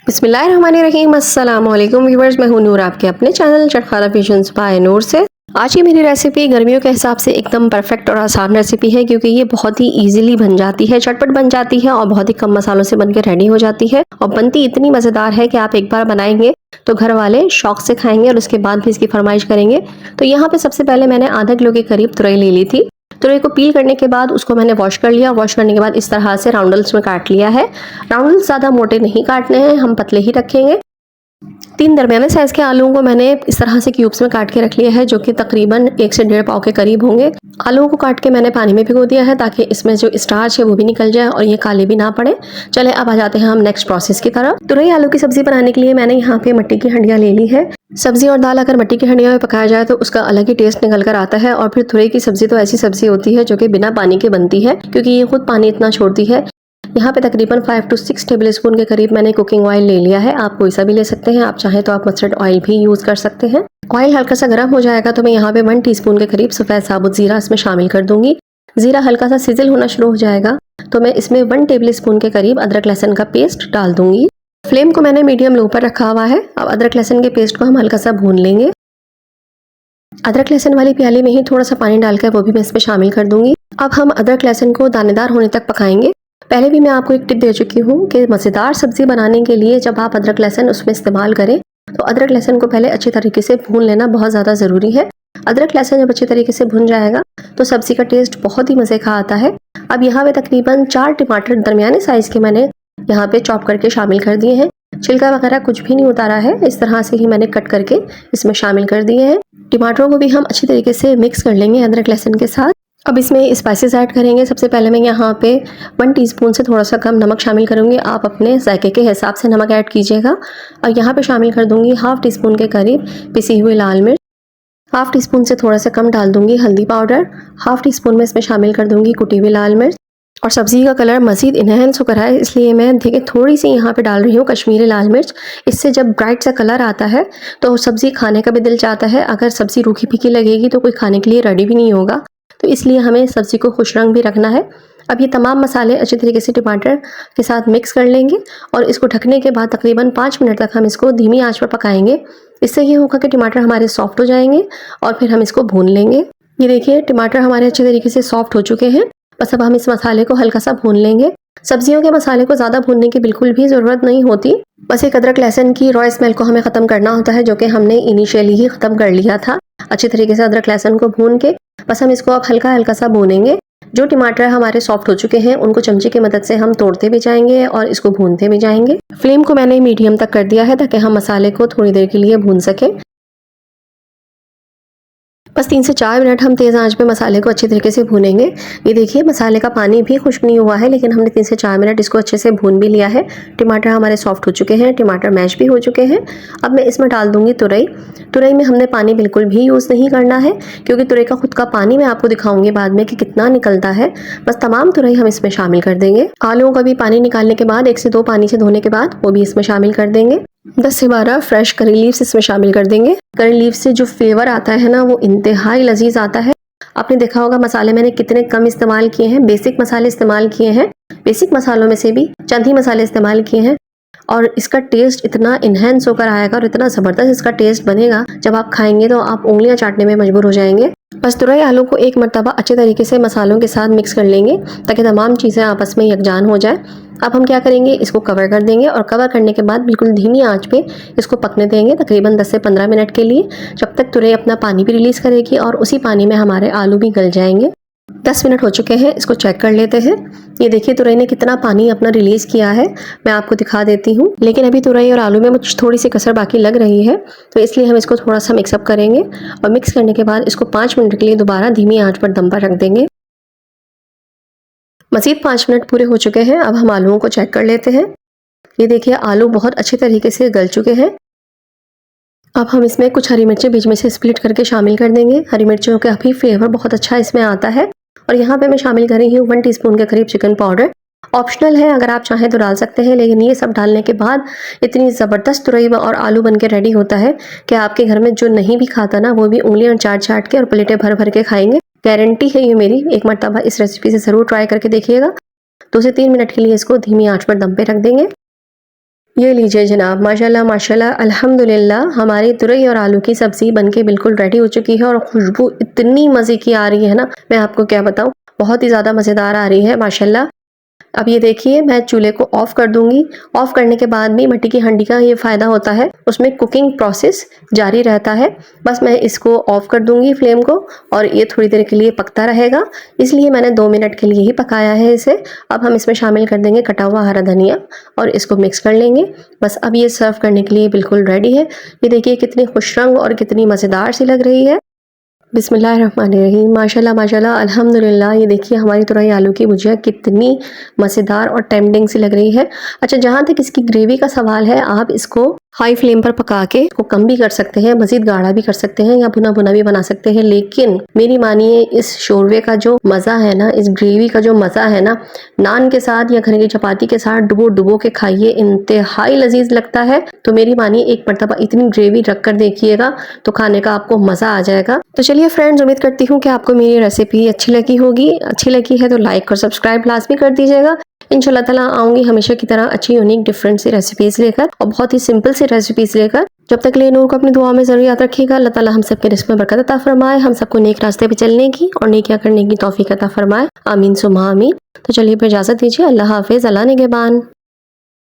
बिस्मिल्लाहिर्रहमानिर्रहीम। अस्सलाम वालेकुम व्यूवर्स, मैं हूं नूर, आपके अपने चैनल चटखारा फिशंस बाय नूर से। आज की मेरी रेसिपी गर्मियों के हिसाब से एकदम परफेक्ट और आसान रेसिपी है, क्योंकि ये बहुत ही इजीली बन जाती है, झटपट बन जाती है और बहुत ही कम मसालों से बनकर रेडी हो जाती है। और बनती इतनी मज़ेदार है कि आप एक बार बनाएंगे तो घर वाले शौक से खाएंगे और उसके बाद भी इसकी फरमाइश करेंगे। तो यहाँ पे सबसे पहले मैंने आधा किलो के करीब तुरई ले ली थी। तुरई को पील करने के बाद उसको मैंने वॉश कर लिया। वॉश करने के बाद इस तरह से राउंडल्स में काट लिया है। राउंडल्स ज़्यादा मोटे नहीं काटने हैं, हम पतले ही रखेंगे। 3 दरमियाने साइज़ के आलूओं को मैंने इस तरह से क्यूब्स में काट के रख लिया है, जो कि तकरीबन 1 से 1.5 पाव के करीब होंगे। आलूओं को काट के मैंने पानी में भिगो दिया है, ताकि इसमें जो स्टार्च है वो भी निकल जाए और ये काले भी ना पड़े। चले अब आ जाते हैं हम नेक्स्ट प्रोसेस की तरफ। तुरई आलू की सब्जी बनाने के लिए मैंने यहाँ पे मिट्टी की हंडिया ले ली है। सब्जी और दाल अगर मिट्टी की हंडिया में पकाया जाए तो उसका अलग ही टेस्ट निकल कर आता है। और फिर तुरई की सब्जी तो ऐसी सब्जी होती है जो कि बिना पानी के बनती है, क्योंकि ये खुद पानी इतना छोड़ती है। यहाँ पे तकरीबन 5 से 6 टेबल स्पून के करीब मैंने कुकिंग ऑयल ले लिया है। आप कोई सा भी ले सकते हैं, आप चाहें तो आप मस्टर्ड ऑयल भी यूज़ कर सकते हैं। ऑयल हल्का सा गर्म हो जाएगा तो मैं यहाँ पे 1 टीस्पून के करीब सफ़ेद साबुत ज़ीरा इसमें शामिल कर दूंगी। ज़ीरा हल्का सा सिजल होना शुरू हो जाएगा तो मैं इसमें 1 टेबल स्पून के करीब अदरक लहसुन का पेस्ट डाल दूंगी। फ्लेम को मैंने मीडियम लो पर रखा हुआ है। अब अदरक लहसुन के पेस्ट को हम हल्का सा भून लेंगे। अदरक लहसुन वाली प्याली में ही थोड़ा सा पानी डालकर वो भी मैं इसमें शामिल कर दूंगी। अब हम अदरक लहसुन को दानेदार होने तक पकाएंगे। पहले भी मैं आपको एक टिप दे चुकी हूँ कि मज़ेदार सब्जी बनाने के लिए जब आप अदरक लहसुन उसमें इस्तेमाल करें तो अदरक लहसुन को पहले अच्छी तरीके से भून लेना बहुत ज़्यादा ज़रूरी है। अदरक लहसुन जब अच्छी तरीके से भुन जाएगा तो सब्जी का टेस्ट बहुत ही मज़े का आता है। अब यहाँ पे तकरीबन 4 टमाटर दरमियाने साइज़ के मैंने यहाँ पे चॉप करके शामिल कर दिए हैं। छिलका वगैरह कुछ भी नहीं उतारा है, इस तरह से ही मैंने कट करके इसमें शामिल कर दिए हैं। टमाटरों को भी हम अच्छी तरीके से मिक्स कर लेंगे अदरक लहसुन के साथ। अब इसमें स्पाइसेस ऐड करेंगे। सबसे पहले मैं यहाँ पे 1 टीस्पून से थोड़ा सा कम नमक शामिल करूँगी। आप अपने जायके के हिसाब से नमक ऐड कीजिएगा। और यहाँ पे शामिल कर दूँगी हाफ़ टी स्पून के करीब पिसी हुई लाल मिर्च। हाफ़ टी स्पून से थोड़ा सा कम डाल दूँगी हल्दी पाउडर। हाफ़ टी स्पून में इसमें शामिल कर दूँगी कुटी हुई लाल मिर्च। और सब्ज़ी का कलर मज़ीद इन्हेंस होकर आए इसलिए मैं देखिए थोड़ी सी यहाँ पे डाल रही हूँ कश्मीरी लाल मिर्च। इससे जब ब्राइट सा कलर आता है तो सब्ज़ी खाने का भी दिल चाहता है। अगर सब्ज़ी रूखी फीकी लगेगी तो कोई खाने के लिए रेडी भी नहीं होगा, तो इसलिए हमें सब्ज़ी को खुश रंग भी रखना है। अब ये तमाम मसाले अच्छी तरीके से टमाटर के साथ मिक्स कर लेंगे और इसको ढकने के बाद तकरीबन 5 मिनट तक हम इसको धीमी आंच पर पकाएंगे। इससे ये होगा कि टमाटर हमारे सॉफ्ट हो जाएंगे और फिर हम इसको भून लेंगे। ये देखिए टमाटर हमारे अच्छे तरीके से सॉफ्ट हो चुके हैं। बस अब हम इस मसाले को हल्का सा भून लेंगे। सब्जियों के मसाले को ज़्यादा भूनने की बिल्कुल भी ज़रूरत नहीं होती। बस एक अदरक लहसुन की रॉ स्मेल को हमें ख़त्म करना होता है, जो कि हमने इनिशियली ही ख़त्म कर लिया था। अच्छी तरीके से अदरक लहसुन को भून के बस हम इसको अब हल्का हल्का सा भूनेंगे। जो टमाटर हमारे सॉफ्ट हो चुके हैं उनको चमचे की मदद से हम तोड़ते भी जाएंगे और इसको भूनते भी जाएंगे। फ्लेम को मैंने मीडियम तक कर दिया है ताकि हम मसाले को थोड़ी देर के लिए भून सकें। बस 3 से 4 मिनट हम तेज़ आंच पे मसाले को अच्छे तरीके से भूनेंगे। ये देखिए मसाले का पानी भी खुश्क नहीं हुआ है, लेकिन हमने 3 से 4 मिनट इसको अच्छे से भून भी लिया है। टमाटर हमारे सॉफ्ट हो चुके हैं, टमाटर मैश भी हो चुके हैं। अब मैं इसमें डाल दूंगी तुरई। तुरई में हमने पानी बिल्कुल भी यूज़ नहीं करना है, क्योंकि तुरई का खुद का पानी मैं आपको दिखाऊंगी बाद में कि कितना निकलता है। बस तमाम तुरई हम इसमें शामिल कर देंगे। आलूओं का भी पानी निकालने के बाद 1 से 2 पानी से धोने के बाद वो भी इसमें शामिल कर देंगे। 10 से 12 फ्रेश करी लीव्स इसमें शामिल कर देंगे। करी लीव्स से जो फ्लेवर आता है ना वो इंतहाई लजीज आता है। आपने देखा होगा मसाले मैंने कितने कम इस्तेमाल किए हैं, बेसिक मसाले इस्तेमाल किए हैं। बेसिक मसालों में से भी चंद ही मसाले इस्तेमाल किए हैं और इसका टेस्ट इतना इन्हेंस होकर आएगा और इतना ज़बरदस्त इसका टेस्ट बनेगा, जब आप खाएंगे तो आप उंगलियां चाटने में मजबूर हो जाएंगे। बस तुरई आलू को एक मरतबा अच्छे तरीके से मसालों के साथ मिक्स कर लेंगे ताकि तमाम चीज़ें आपस में यकजान हो जाए। अब हम क्या करेंगे, इसको कवर कर देंगे और कवर करने के बाद बिल्कुल धीमी आंच पे इसको पकने देंगे तकरीबन 10 से 15 मिनट के लिए, जब तक तुरई अपना पानी भी रिलीज़ करेगी और उसी पानी में हमारे आलू भी गल जाएंगे। 10 मिनट हो चुके हैं, इसको चेक कर लेते हैं। ये देखिए तुरई ने कितना पानी अपना रिलीज़ किया है, मैं आपको दिखा देती हूँ। लेकिन अभी तुरई और आलू में मुझे थोड़ी सी कसर बाकी लग रही है, तो इसलिए हम इसको थोड़ा सा मिक्सअप करेंगे और मिक्स करने के बाद इसको 5 मिनट के लिए दोबारा धीमी आंच पर दम पर रख देंगे। मज़ीद 5 मिनट पूरे हो चुके हैं। अब हम आलूओं को चेक कर लेते हैं। ये देखिए आलू बहुत अच्छे तरीके से गल चुके हैं। अब हम इसमें कुछ हरी मिर्चें बीच में से स्प्लिट करके शामिल कर देंगे। हरी मिर्चों का भी फ्लेवर बहुत अच्छा इसमें आता है। और यहाँ पे मैं शामिल कर रही हूँ 1 टीस्पून के करीब चिकन पाउडर। ऑप्शनल है, अगर आप चाहें तो डाल सकते हैं, लेकिन ये सब डालने के बाद इतनी ज़बरदस्त तुरई और आलू बन के रेडी होता है कि आपके घर में जो नहीं भी खाता ना वो भी उंगलियां चाट चाट के और प्लेटें भर भर के खाएंगे। गारंटी है ये मेरी। एक मरतबा इस रेसिपी से ज़रूर ट्राई करके देखिएगा। 2 से 3 मिनट के लिए इसको धीमी आंच पर दम पे रख देंगे। ये लीजिए जनाब, माशाल्लाह माशाल्लाह अल्हम्दुलिल्लाह हमारी तुरई और आलू की सब्ज़ी बनके बिल्कुल रेडी हो चुकी है और खुशबू इतनी मज़े की आ रही है ना, मैं आपको क्या बताऊँ, बहुत ही ज़्यादा मज़ेदार आ रही है माशाल्लाह। अब ये देखिए मैं चूल्हे को ऑफ़ कर दूँगी। ऑफ़ करने के बाद भी मिट्टी की हांडी का ये फ़ायदा होता है, उसमें कुकिंग प्रोसेस जारी रहता है। बस मैं इसको ऑफ़ कर दूँगी फ्लेम को और ये थोड़ी देर के लिए पकता रहेगा, इसलिए मैंने 2 मिनट के लिए ही पकाया है इसे। अब हम इसमें शामिल कर देंगे कटा हुआ हरा धनिया और इसको मिक्स कर लेंगे। बस अब ये सर्व करने के लिए बिल्कुल रेडी है। ये देखिए कितनी खुश रंग और कितनी मज़ेदार सी लग रही है। बिस्मिल्लाहिर्रहमानिर्रहीम, माशाल्लाह माशाल्लाह अल्हम्दुलिल्लाह। ये देखिए हमारी तुरई आलू की भुजिया कितनी मज़ेदार और टेम्पटिंग सी लग रही है। अच्छा, जहाँ तक इसकी ग्रेवी का सवाल है, आप इसको हाई फ्लेम पर पका के इसको कम भी कर सकते हैं, मज़ीद गाढ़ा भी कर सकते हैं या भुना भुना भी बना सकते हैं। लेकिन मेरी मानिए इस शोरबे का जो मज़ा है ना, इस ग्रेवी का जो मज़ा है ना, नान के साथ या घर की चपाती के साथ डुबो डुबो के खाइए, इंतहाई लजीज लगता है। तो मेरी मानिए एक मरतबा इतनी ग्रेवी रख कर देखिएगा तो खाने का आपको मज़ा आ जाएगा। तो चलिए फ्रेंड्स, उम्मीद करती हूँ कि आपको मेरी रेसिपी अच्छी लगी होगी। अच्छी लगी है तो लाइक और सब्सक्राइब लाजमी कर दीजिएगा। इंशाल्लाह ताला आऊँगी हमेशा की तरह अच्छी यूनिक डिफरेंट सी रेसिपीज़ लेकर और बहुत ही सिंपल सी रेसिपीज़ लेकर। जब तक ले नूर को अपनी दुआ में ज़रूर याद रखिएगा। अल्लाह ताला हम सबके रिज़्क़ में बरकत अता फरमाए, हम सबको नेक रास्ते पे चलने की और नेकियां करने की तौफीक अता फरमाए। आमीन सुम्मा आमीन। तो चलिए फिर इजाज़त दीजिए। अल्लाह हाफ़िज़, अल्लाह निगहबान।